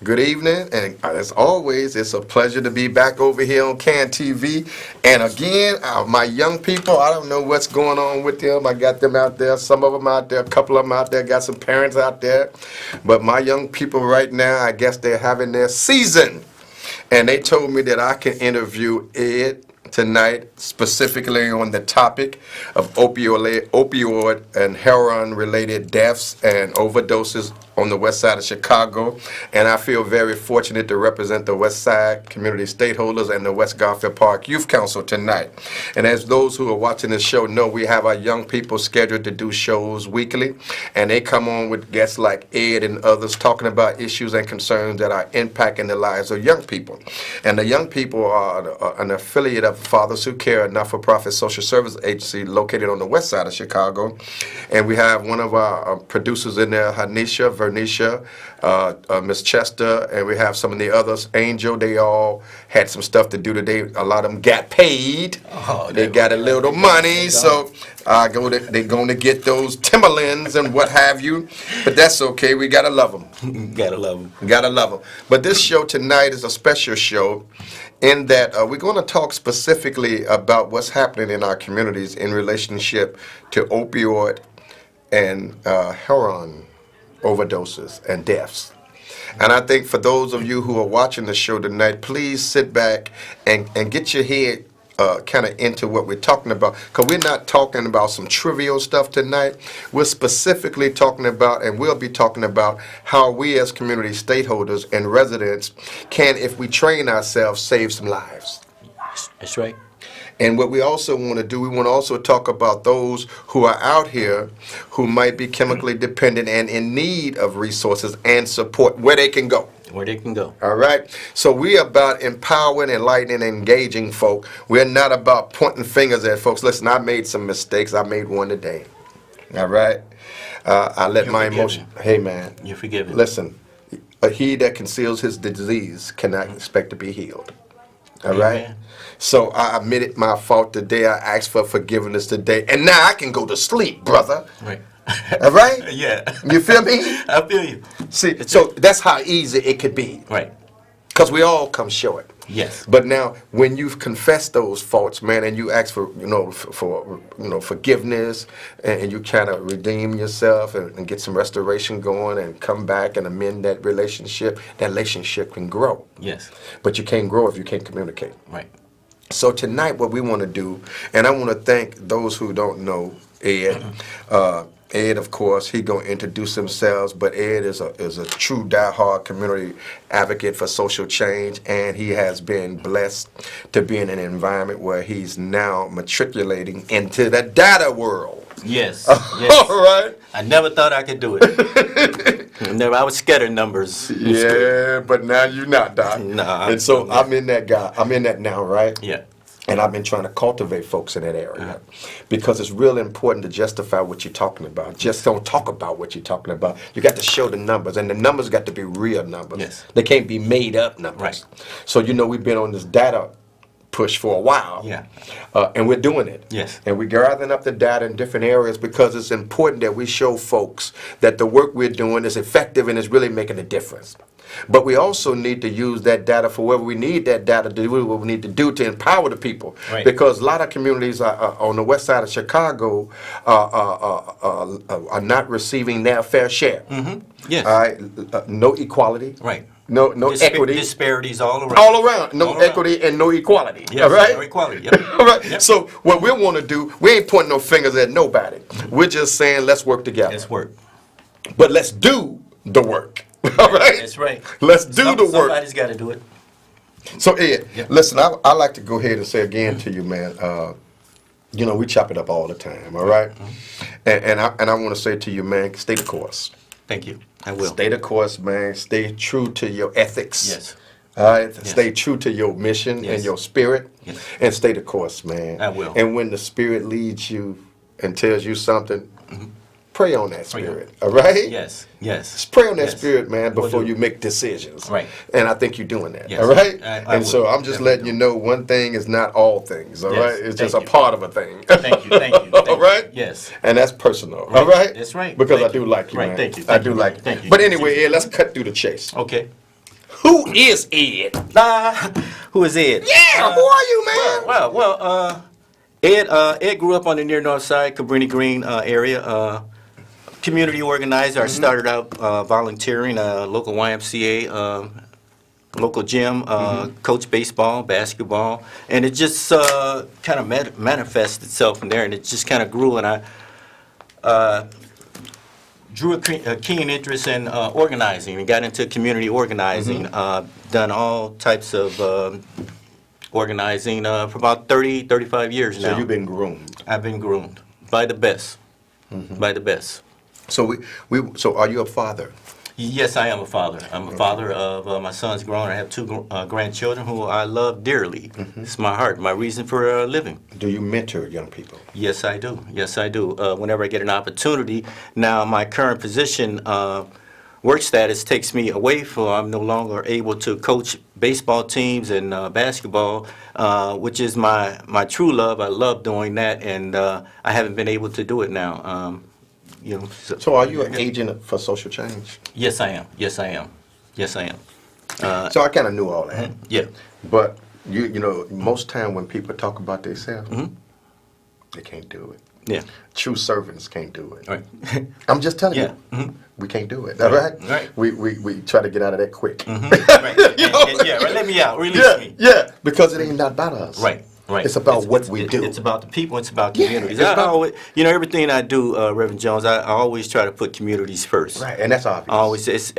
Good evening, and as always, it's a pleasure to be back over here on CAN TV. And again, my young people, I don't know what's going on with them. I got them out there, some of them out there, a couple of them out there, got some parents out there. But my young people right now, I guess they're having their season. And they told me that I can interview Ed tonight, specifically on the topic of opioid and heroin-related deaths and overdoses on the west side of Chicago. And I feel very fortunate to represent the West Side Community Stakeholders and the West Garfield Park Youth Council tonight. And as those who are watching this show know, we have our young people scheduled to do shows weekly, and they come on with guests like Ed and others talking about issues and concerns that are impacting the lives of young people. And the young people are an affiliate of Fathers Who Care, a not-for-profit social service agency located on the west side of Chicago. And we have one of our producers in there, Vernisha, Miss Chester, and we have some of the others, Angel. They all had some stuff to do today. A lot of them got paid. Oh, they got a little money, so they're going to get those Timberlands and what have you. But that's okay. We got to love them. Gotta love them. Gotta love them. But this show tonight is a special show in that we're going to talk specifically about what's happening in our communities in relationship to opioid and heroin overdoses and deaths. And I think for those of you who are watching the show tonight, please sit back and get your head kind of into what we're talking about, because we're not talking about some trivial stuff tonight. We're specifically talking about, and we'll be talking about, how we as community stakeholders and residents can, if we train ourselves, save some lives. That's right. And what we also want to do, we want to also talk about those who are out here who might be chemically dependent and in need of resources and support, where they can go. Where they can go. All right? So we're about empowering, enlightening, and engaging folk. We're not about pointing fingers at folks. Listen, I made some mistakes. I made one today. All right? I let my emotion. Hey, man. You're forgiven. Listen, he that conceals his disease cannot expect to be healed. All right? So I admitted my fault today. I asked for forgiveness today. And now I can go to sleep, brother. Right. All right? Yeah. You feel me? I feel you. See, so that's how easy it could be. Right. Because we all come short. Yes. But now, when you've confessed those faults, man, and you ask for, forgiveness, and you kind of redeem yourself and get some restoration going and come back and amend that relationship can grow. Yes. But you can't grow if you can't communicate. Right. So tonight, what we want to do, and I want to thank those who don't know Ed. Ed, of course, he gonna introduce himself, but Ed is a true diehard community advocate for social change, and he has been blessed to be in an environment where he's now matriculating into the data world. Yes. Yes. All right. I never thought I could do it. I was scared of numbers. Yeah, but now you're not, Doc. Nah. And so I'm in that guy. I'm in that now, right? Yeah. And I've been trying to cultivate folks in that area because it's real important to justify what you're talking about. Just don't talk about what you're talking about. You got to show the numbers, and the numbers got to be real numbers. Yes. They can't be made up numbers. Right. So, we've been on this data push for a while. Yeah. And we're doing it. Yes. And we're gathering up the data in different areas because it's important that we show folks that the work we're doing is effective and is really making a difference. But we also need to use that data for wherever we need that data to do what we need to do to empower the people. Right. Because a lot of communities on the west side of Chicago are not receiving their fair share. Mm-hmm. Yes. All right. No equality. Right. No equity. Disparities all around. All around. No all equity around. and no equality. Yes. All right? No equality. Yep. All right. Yep. So what we want to do, we ain't pointing no fingers at nobody. We're just saying let's work together. Let's work. But let's do the work. All right? That's right. Let's do the work. Somebody's got to do it. So, Ed, Yep. listen, I like to go ahead and say again to you, man, we chop it up all the time, all right? And I want to say to you, man, stay the course. Thank you. I will. Stay the course, man. Stay true to your ethics. Yes. All right? Yes. Stay true to your mission Yes. and your spirit. Yes. And stay the course, man. I will. And when the spirit leads you and tells you something, pray on that Pray on spirit, all right? Yes. Yes. Just pray on that Yes. spirit, man, Will before do. you make decisions. Right. And I think you're doing that, Yes. all right? I and so will. I'm just Definitely letting you know one thing is not all things, all Yes. right? It's just a Thank you. part of a thing. Thank you. Thank you. Thank All right? you. Yes. And that's personal, Right. all right? That's right. Because Thank I do you. like you, Right. man. Thank you. I Thank do you. like you. Thank you. But anyway, Ed, let's cut through the chase. Okay. Who is Ed? Who is Ed? Yeah, who are you, man? Ed grew up on the near north side, Cabrini Green area. Community organizer. I started out volunteering, local YMCA, local gym, coach baseball, basketball, and it just kind of manifested itself from there, and it just kind of grew, and I drew a keen interest in organizing and got into community organizing. Done all types of organizing for about 35 years now. So you've been groomed. I've been groomed by the best, by the best. So so are you a father? Yes, I am a father. I'm a father of my son's grown. I have two grandchildren who I love dearly. It's my heart, my reason for living. Do you mentor young people? Yes, I do. Yes, I do. Whenever I get an opportunity. Now, my current position, work status takes me away from, I'm no longer able to coach baseball teams and basketball, which is my true love. I love doing that, and I haven't been able to do it now. So are you an agent for social change? Yes, I am. Yes, I am. Yes, I am. So I kind of knew all that. Yeah. But you know, most time when people talk about themselves, they can't do it. Yeah. True servants can't do it. Right. I'm just telling Yeah. you, we can't do it. All right? Right. We try to get out of that quick. Right. Yeah. Right. Let me out. Release me. Yeah, because it ain't not about us. Right. Right. It's about what we do. It's about the people. It's about Yeah, communities. it's I about- always, everything I do, Reverend Jones, I always try to put communities first. Right, and that's obvious. I always, it's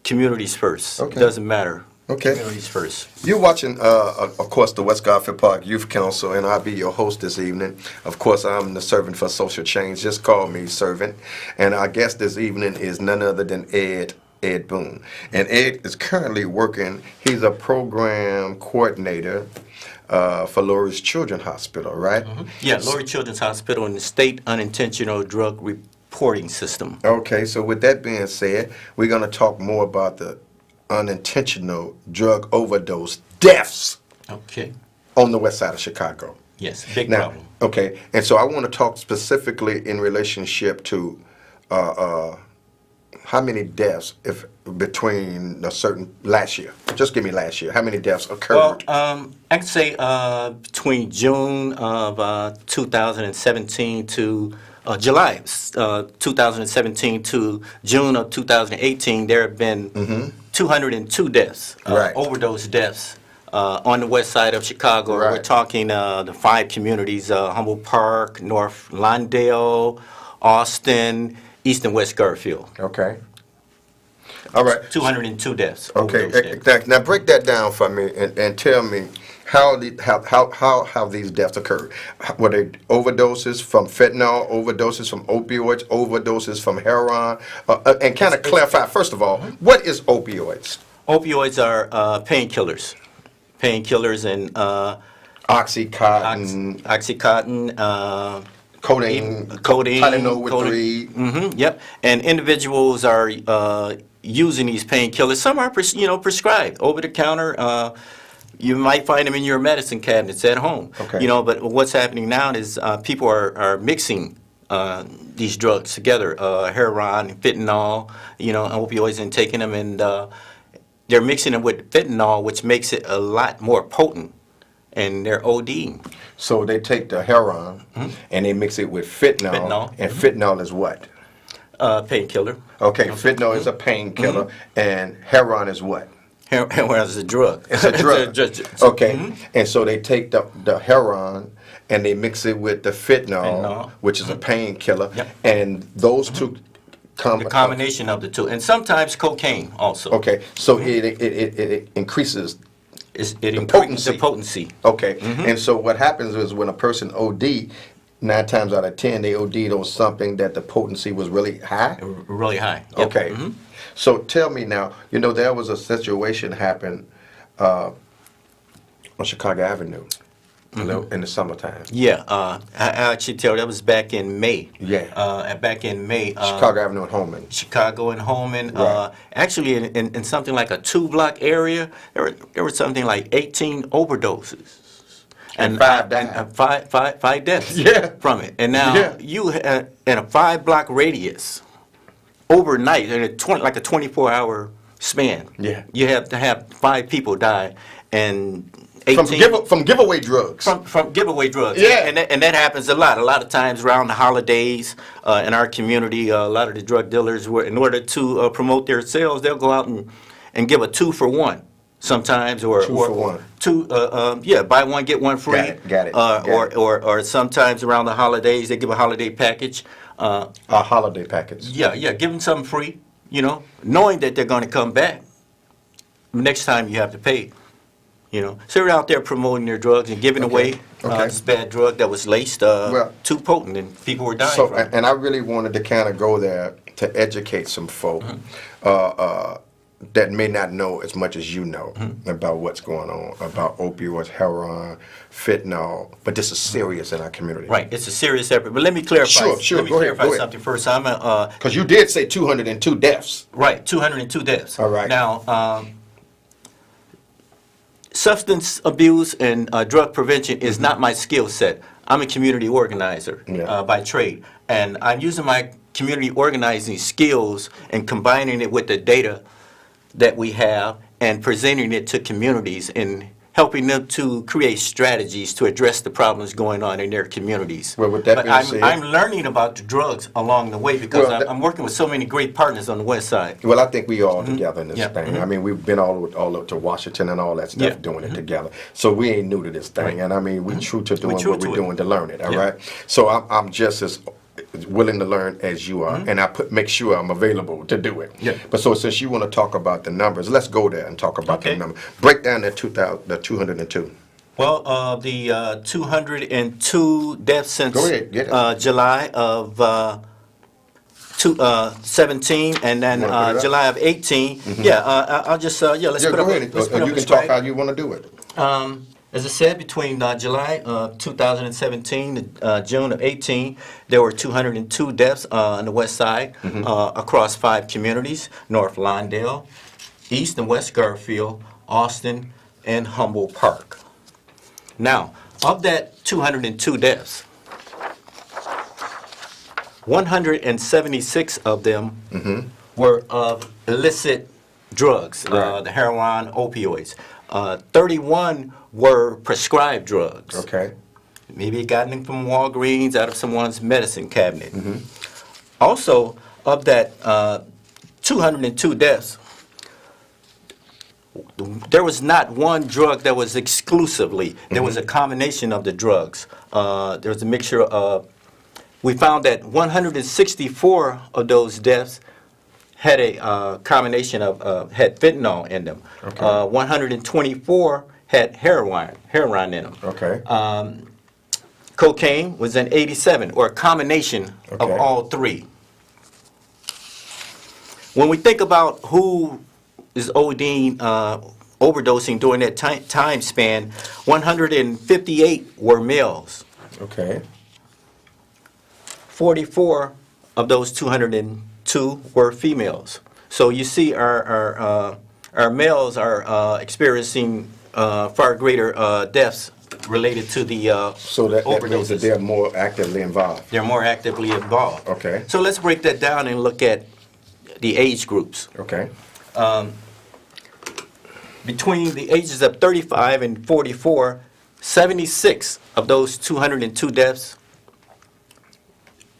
communities first. Okay. It doesn't matter. Okay. Communities first. You're watching, of course, the West Garfield Park Youth Council, and I'll be your host this evening. Of course, I'm the servant for social change. Just call me servant. And our guest this evening is none other than Ed Boone. And Ed is currently working, he's a program coordinator for Laurie's Children's Hospital, right? Yeah, Laurie Children's Hospital and the State Unintentional Drug Reporting System. Okay, so with that being said, we're going to talk more about the unintentional drug overdose deaths Okay. on the west side of Chicago. Yes, big Now, problem. okay, and so I want to talk specifically in relationship to how many deaths if between a certain last year. Just give me last year. How many deaths occurred? Well, I could say between June of 2017 to July 2017 to June of 2018, there have been 202 deaths, Right. overdose deaths on the west side of Chicago. Right. We're talking the 5 communities, Humboldt Park, North Lawndale, Austin, East and West Garfield. Okay. All right. 202 deaths. Okay. overdose deaths. Now break that down for me and tell me how these deaths occurred. Were they overdoses from fentanyl, overdoses from opioids, overdoses from heroin? And kind of clarify, first of all, what is opioids? Opioids are painkillers. Painkillers and Oxycontin, Oxycontin, codeine, codeine, Tylenol with 3. Yep. And individuals are using these painkillers. Some are, prescribed over the counter. You might find them in your medicine cabinets at home. Okay. But what's happening now is people are mixing these drugs together, heroin, fentanyl, opioids, and taking them, and they're mixing them with fentanyl, which makes it a lot more potent, and they're ODing. So they take the heroin and they mix it with fentanyl. And fentanyl is what? Painkiller. Okay, fentanyl is a painkiller, and heroin is what? Heroin is a drug. It's a drug. Okay, and so they take the heroin and they mix it with the fentanyl, which is a painkiller, Yep. and those two come. The combination of the two, and sometimes cocaine also. Okay, so it increases. It increases potency. the potency. Okay, and so what happens is when a person OD, 9 times out of 10 they OD'd on something that the potency was really high. Really high. Yep. Okay, so tell me now. There was a situation happened on Chicago Avenue, in the summertime. Yeah, I actually tell you, that was back in May. Yeah. Back in May. Chicago Avenue and Holman. Chicago and Holman. Right. Actually, in something like a 2-block area, there were something like 18 overdoses. And 5 died. And five deaths Yeah. from it. And now Yeah. you in a 5-block radius, overnight, in like a 24-hour span. Yeah. You have to have 5 people die, and 18 From giveaway drugs. from giveaway drugs. Yeah. And that happens a lot. A lot of times around the holidays in our community, a lot of the drug dealers, in order to promote their sales, they'll go out and give a 2-for-1 sometimes, or 2-for-1. Buy one get one free. Got it. Or sometimes around the holidays they give a holiday package. A holiday package. Yeah, give them something free. Knowing that they're going to come back. Next time you have to pay. So they're out there promoting their drugs and giving away this bad drug that was laced too potent, and people were dying from it. And I really wanted to kind of go there to educate some folk that may not know as much as you know about what's going on, about opioids, heroin, fentanyl, but this is serious in our community. Right, it's a serious effort. But let me clarify. Sure. Let me Go clarify ahead. something first. Because you did say 202 deaths. Right, 202 deaths. All right. Now, substance abuse and drug prevention is not my skill set. I'm a community organizer by trade, and I'm using my community organizing skills and combining it with the data that we have and presenting it to communities and helping them to create strategies to address the problems going on in their communities. Well, with that but being said, I'm learning about the drugs along the way because I'm working with so many great partners on the west side. Well, I think we all together in this thing. Mm-hmm. I mean, we've been all up to Washington and all that stuff doing it together. So we ain't new to this thing. And I mean, we true to doing what we're doing to learn it, all right? So I'm just as willing to learn as you are, and make sure I'm available to do it. Yeah. But so since you want to talk about the numbers, let's go there and talk about the numbers. Break down the 202. Well, the 202 deaths since Go ahead, get it. July of 17, and then July of 18. I'll just let's put go up. ahead. Let's put up You a can talk strike. how you want to do it. As I said, between July of 2017 to June of 18, there were 202 deaths on the west side across 5 communities: North Lawndale, East and West Garfield, Austin, and Humboldt Park. Now, of that 202 deaths, 176 of them were of illicit drugs, the heroin, opioids. 31 were prescribed drugs. Okay. Maybe gotten them from Walgreens out of someone's medicine cabinet. Also, of that 202 deaths, there was not one drug that was exclusively. There was a combination of the drugs. There was a mixture of. We found that 164 of those deaths had a combination of had fentanyl in them. 124 had heroin in them. Okay. Cocaine was in 87, or a combination of all 3. When we think about who is ODing, overdosing during that time span, 158 were males. Okay. 44 of those 202 were females. So you see, our males are experiencing far greater deaths related to the So that means that overdoses. they're more actively involved. They're more actively involved. Okay. So let's break that down and look at the age groups. Okay. Between the ages of 35 and 44, 76 of those 202 deaths,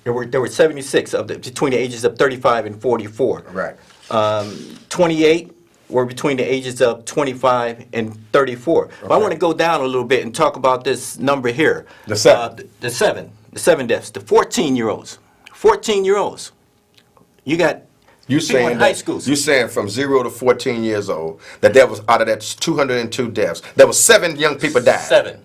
there were 76 between the ages of 35 and 44. Right. 28 were between the ages of 25 and 34. But I want to go down a little bit and talk about this number here. The 7. The 7 deaths. The 14-year-olds. 14-year-olds. You got You people saying in high that, schools. you saying from 0 to 14 years old that there was out of that 202 deaths, there was 7 young people died. 7.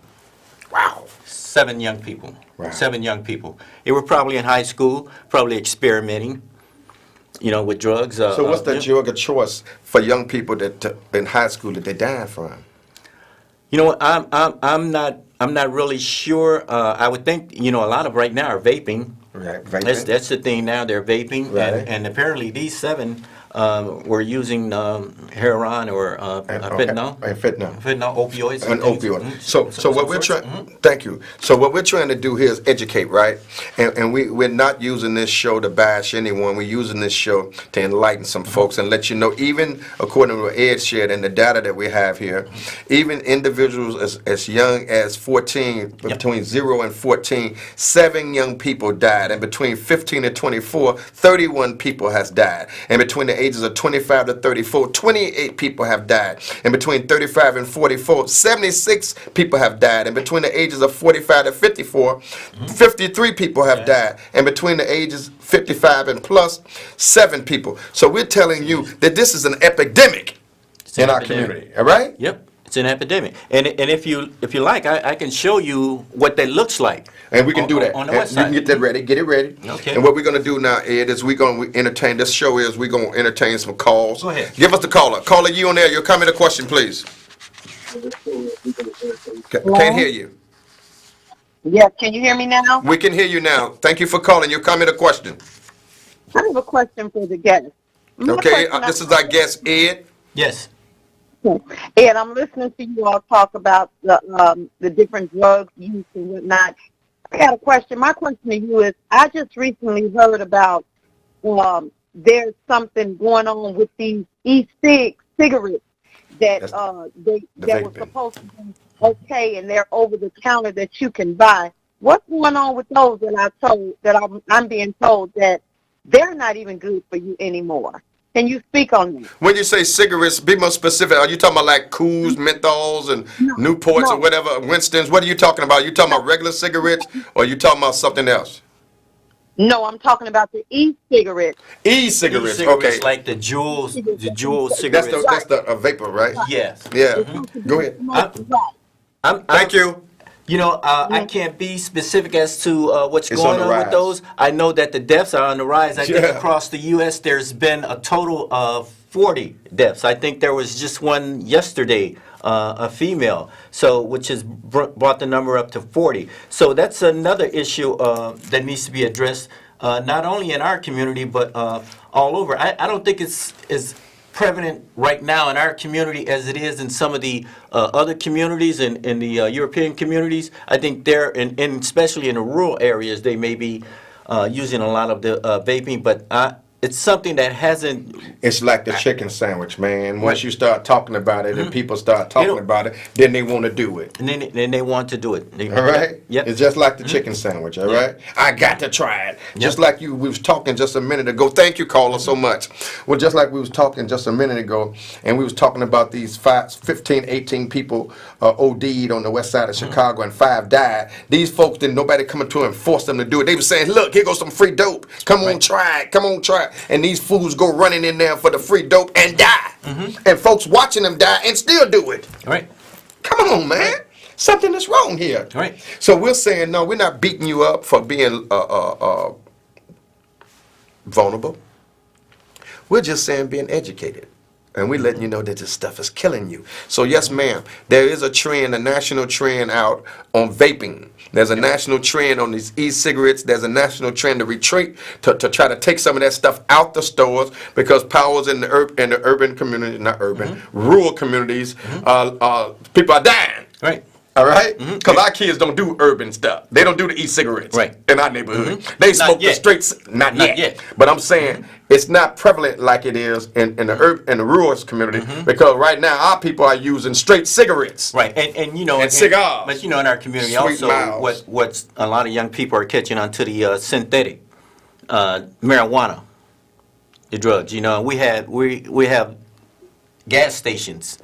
Wow. 7 young people. Wow. 7 young people. They were probably in high school, probably experimenting, with drugs. So what's the drug of choice for young people that in high school that they died from? You know what? I'm not really sure. I would think a lot of right now are vaping. Right. Vaping. That's the thing now. They're vaping, Right. and apparently these 7 were using heroin or fentanyl. And fentanyl. Fentanyl, opioids. An things. opioid. Mhm. So what we're trying, thank you. So what we're trying to do here is educate, right? And we're not using this show to bash anyone. We're using this show to enlighten some folks and let you know, even according to what Ed shared and the data that we have here, even individuals as young as 14, between 0 and 14, 7 young people died. And between 15 and 24, 31 people has died. And between the ages of 25 to 34, 28 people have died. And between 35 and 44, 76 people have died. And between the ages of 45 to 54, 53 people have died. And between the ages 55 and plus, 7 people. So we're telling you that this is an epidemic in our community. All right? Yep. It's an epidemic, and if you like, I can show you what that looks like. And we can do that. On the And west you side. can get that ready. Get it ready. Okay. And what we're going to do now, Ed, is we're going to entertain. This show is we're going to entertain some calls. Go ahead. Give us the caller. Caller, you on there. Your comment or question, please. Can't hear you. Yes, can you hear me now? We can hear you now. Thank you for calling. Your comment or question. I have a question for the guest. My Okay. question This is our guest, Ed. Yes. And I'm listening to you all talk about the different drug use and whatnot. I got a question. My question to you is, I just recently heard about there's something going on with these cigarettes that That's that were vaping. supposed to be okay, and they're over the counter that you can buy. What's going on with those I'm being told that they're not even good for you anymore? Can you speak on that? When you say cigarettes, be more specific. Are you talking about like Cools, menthols, and Newports or whatever, Winston's? What are you talking about? You talking about regular cigarettes, or you talking about something else? No, I'm talking about the e-cigarettes. E-cigarettes. Cigarettes, Okay. like the Juul That's cigarettes. the vapor, right? Yes. Yeah. Go ahead. I'm, Thank you. You know, I can't be specific as to what's It's going on the on with rise. those. I know that the deaths are on the rise. I think Yeah. across the U.S. there's been a total of 40 deaths. I think there was just one yesterday, a female, so which has brought the number up to 40. So that's another issue that needs to be addressed, not only in our community but all over. I don't think it's as prevalent right now in our community as it is in some of the other communities in the European communities. I think they're especially in the rural areas, they may be using a lot of the vaping, but it's something that hasn't. It's like the chicken sandwich, man. Once you start talking about it and people start talking don't- about it, then they want to do it. And then they want to do it. All right? Yep. It's just like the chicken sandwich, all right? I got to try it. Just like we was talking just a minute ago. Thank you, caller, so much. Well, just like we was talking just a minute ago, and we was talking about these 15, 18 people OD'd on the west side of Chicago, and 5 died. These folks, didn't nobody coming to and force them to do it. They were saying, look, here goes some free dope. Come on, try it. Come on, try it. And these fools go running in there for the free dope and die. And folks watching them die and still do it. All right. Come on, man. Something is wrong here. Right. So we're saying, no, we're not beating you up for being vulnerable. We're just saying being educated. And we're letting you know that this stuff is killing you. So yes, ma'am, there is a trend, a national trend out on vaping. There's a national trend on these e-cigarettes. There's a national trend to retreat, to try to take some of that stuff out the stores because powers in the urban community, not urban, rural communities, people are dying. Right. All right? Because our kids don't do urban stuff. They don't do the e-cigarettes Right. in our neighborhood. They smoke the yet. straight, not Not yet. yet. But I'm saying it's not prevalent like it is in the rural community because right now our people are using straight cigarettes. Right, and you know, And cigars. But you know, in our community Sweet also, mouths. what's a lot of young people are catching on to the synthetic marijuana, the drugs. You know, we have gas stations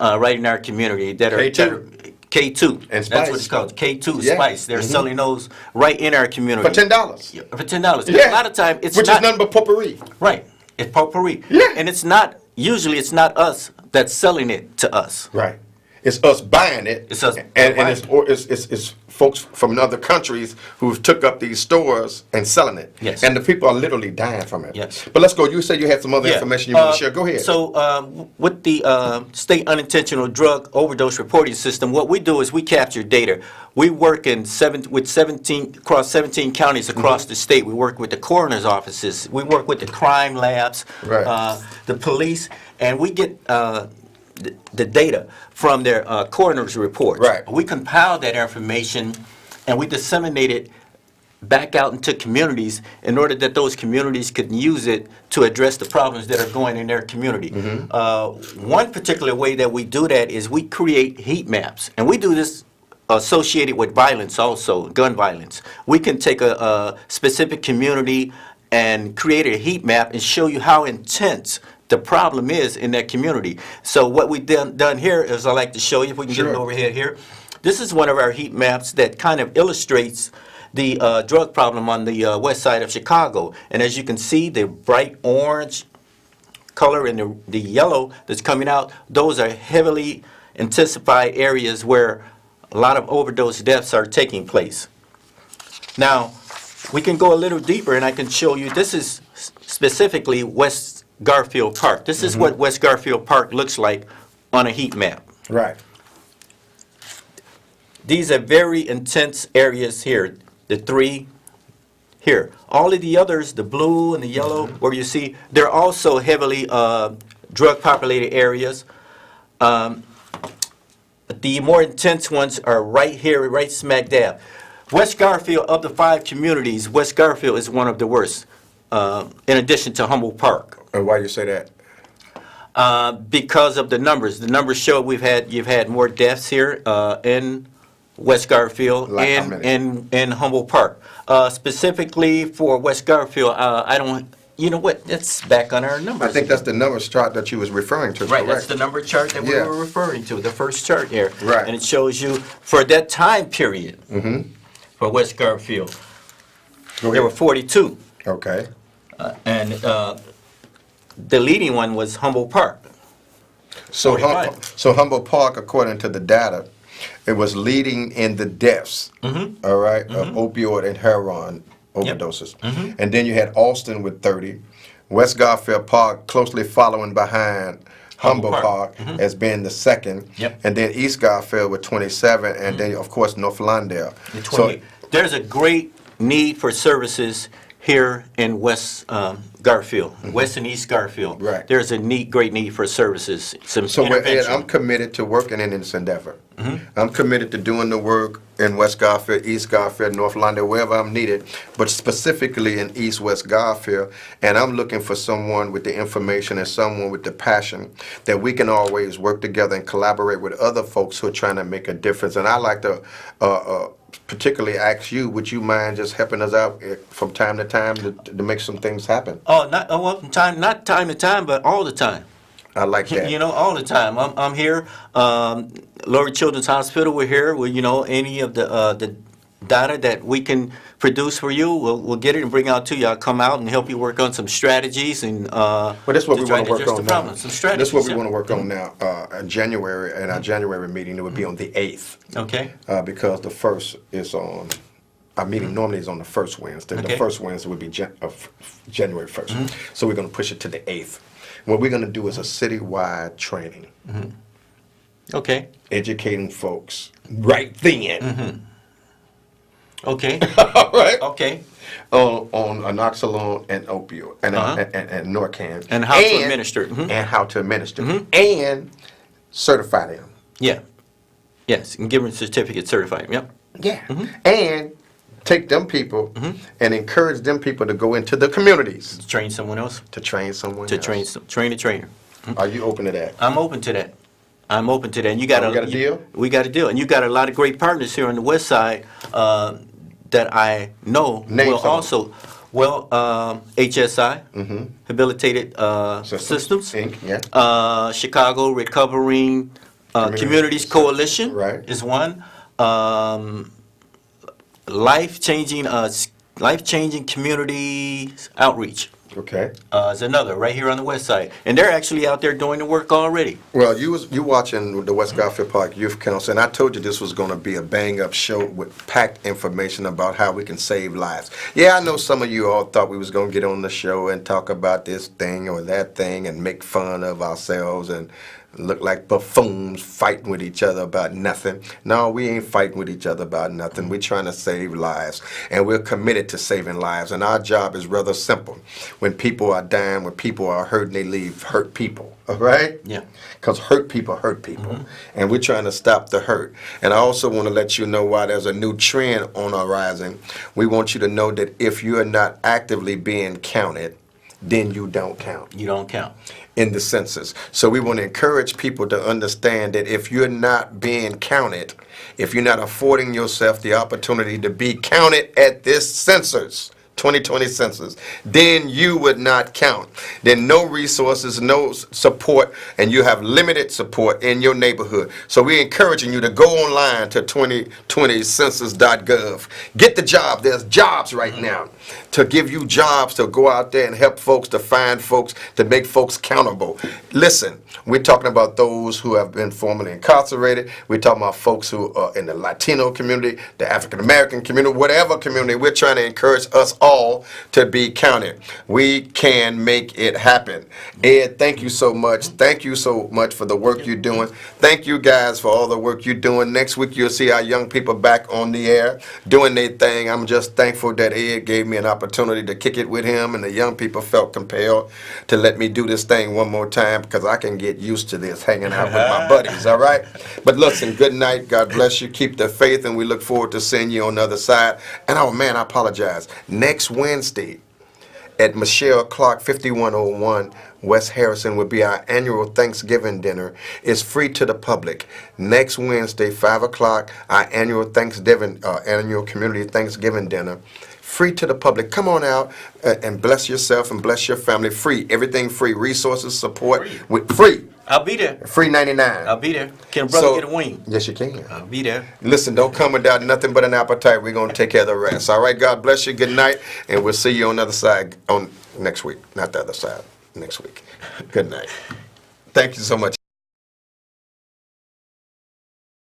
right in our community that are K2. K2. And That's Spice. what it's called. K2 Yeah. Spice. They're selling those right in our community For $10. Yeah, for $10. Yeah. A lot of time it's Which not is nothing but potpourri. right. It's potpourri. Yeah. And it's not usually it's not us that's selling it to us. Right. It's us buying it. It's us and buying it's, or it's folks from other countries who've took up these stores and selling it. Yes. And the people are literally dying from it. Yes. But let's go. You said you had some other information you want to share. Go ahead. So, with the state unintentional drug overdose reporting system, what we do is we capture data. We work across 17 counties across the state. We work with the coroner's offices. We work with the crime labs, Right. the police, and we get the data from their coroner's reports. Right. We compile that information and we disseminate it back out into communities in order that those communities could use it to address the problems that are going in their community. One particular way that we do that is we create heat maps, and we do this associated with violence also, gun violence. We can take a specific community and create a heat map and show you how intense the problem is in that community. So what we've done here is, I like to show you, if we can get Sure. it overhead here. This is one of our heat maps that kind of illustrates the drug problem on the west side of Chicago. And as you can see, the bright orange color and the yellow that's coming out, those are heavily intensified areas where a lot of overdose deaths are taking place. Now, we can go a little deeper and I can show you, this is specifically West Garfield Park. This is what West Garfield Park looks like on a heat map. Right. These are very intense areas here, the three here. All of the others, the blue and the yellow, where you see, they're also heavily drug-populated areas. The more intense ones are right here, right smack dab. West Garfield, of the 5 communities, West Garfield is one of the worst, in addition to Humboldt Park. And why you say that? Because of the numbers. The numbers show you've had more deaths here in West Garfield Like how and many? in Humboldt Park. Specifically for West Garfield, I don't. You know what? That's back on our numbers. I think that's the numbers chart that you was referring to. Right, correct? that's the number chart that we Yeah. were referring to, the first chart here. Right. And it shows you, for that time period, for West Garfield, Go there were ahead. 42. Okay. And the leading one was Humboldt Park. So, 45. so Humboldt Park, according to the data, it was leading in the deaths, all right, of opioid and heroin overdoses. And then you had Austin with 30, West Garfield Park closely following behind Humboldt Park. Park as being the second, Yep. and then East Garfield with 27, and then, of course, North Lawndale. The So, 28. There's a great need for services here in West Garfield, West and East Garfield. Right. There's a great need for services, some So, Ed, intervention. I'm committed to working in this endeavor. I'm committed to doing the work in West Garfield, East Garfield, North Lawndale, wherever I'm needed, but specifically in East West Garfield. And I'm looking for someone with the information and someone with the passion that we can always work together and collaborate with other folks who are trying to make a difference. And I like to particularly ask you, would you mind just helping us out from time to time to make some things happen? Well, not time to time, but all the time. I like that. You know, all the time. I'm here. Lori Children's Hospital, we're here. Any of the data that we can produce for you, we'll get it and bring out to you. I'll come out and help you work on some strategies and Well, that's what we try want to work address on the now. problem. Some strategies. That's what we yeah. want to work on now. In January, in our January meeting, it would be on the 8th. Okay. Because the first is on, our meeting normally is on the first Wednesday. The Okay. first Wednesday would be January 1st. So we're going to push it to the 8th. What we're going to do is a citywide training, Okay. educating folks right then. Okay. All right? Okay. On anoxylone and opioid and, and Narcan. And how to administer it. And how to administer it. And certify them. Yeah. Yes, and give them a certificate certified. Yep. Yeah. And take them people and encourage them people to go into the communities Train someone else. to train someone To else. train a trainer. Are you open to that? I'm open to that. I'm open to that. And you got we got a deal? We got a deal, and you got a lot of great partners here on the west side that I know Name will some of also. Well, HSI, Habilitated Systems, Inc., yeah. Chicago Recovering Communities Coalition Right. is one. Life changing community outreach. Okay. Is another right here on the west side, and they're actually out there doing the work already. Well, you watching the West Garfield Park Youth Council, and I told you this was going to be a bang-up show with packed information about how we can save lives. Yeah, I know some of you all thought we was going to get on the show and talk about this thing or that thing and make fun of ourselves and look like buffoons fighting with each other about nothing. No, we ain't fighting with each other about nothing. We're trying to save lives, and we're committed to saving lives. And our job is rather simple. When people are dying, when people are hurting, they leave hurt people. All right? Yeah. Because hurt people, and we're trying to stop the hurt. And I also want to let you know why there's a new trend on our rising. We want you to know that if you are not actively being counted, then you don't count You don't count. in the census. So we want to encourage people to understand that if you're not being counted, if you're not affording yourself the opportunity to be counted at this census, 2020 census, then you would not count. Then no resources, no support, and you have limited support in your neighborhood. So we're encouraging you to go online to 2020census.gov. Get the job. There's jobs right now to give you jobs to go out there and help folks, to find folks, to make folks countable. Listen, we're talking about those who have been formerly incarcerated. We're talking about folks who are in the Latino community, the African American community, whatever community. We're trying to encourage us all to be counted. We can make it happen. Ed, thank you so much. Thank you so much for the work you're doing. Thank you guys for all the work you're doing. Next week you'll see our young people back on the air doing their thing. I'm just thankful that Ed gave me an opportunity to kick it with him, and the young people felt compelled to let me do this thing one more time because I can get used to this hanging out with my buddies, all right? But listen, good night. God bless you. Keep the faith, and we look forward to seeing you on the other side. And oh man, I apologize. Next Wednesday at Michelle Clark 5101 West Harrison will be our annual Thanksgiving dinner. It's free to the public. Next Wednesday, 5 o'clock, our annual annual community Thanksgiving dinner. Free to the public. Come on out and bless yourself and bless your family. Free. Everything free. Resources, support. Free. I'll be there. Free 99. I'll be there. Can a brother So- get a wing? Yes, you can. I'll be there. Listen, don't come without nothing but an appetite. We're going to take care of the rest. All right, God bless you. Good night. And we'll see you on the other side on next week. Not the other side. Next week. Good night. Thank you so much.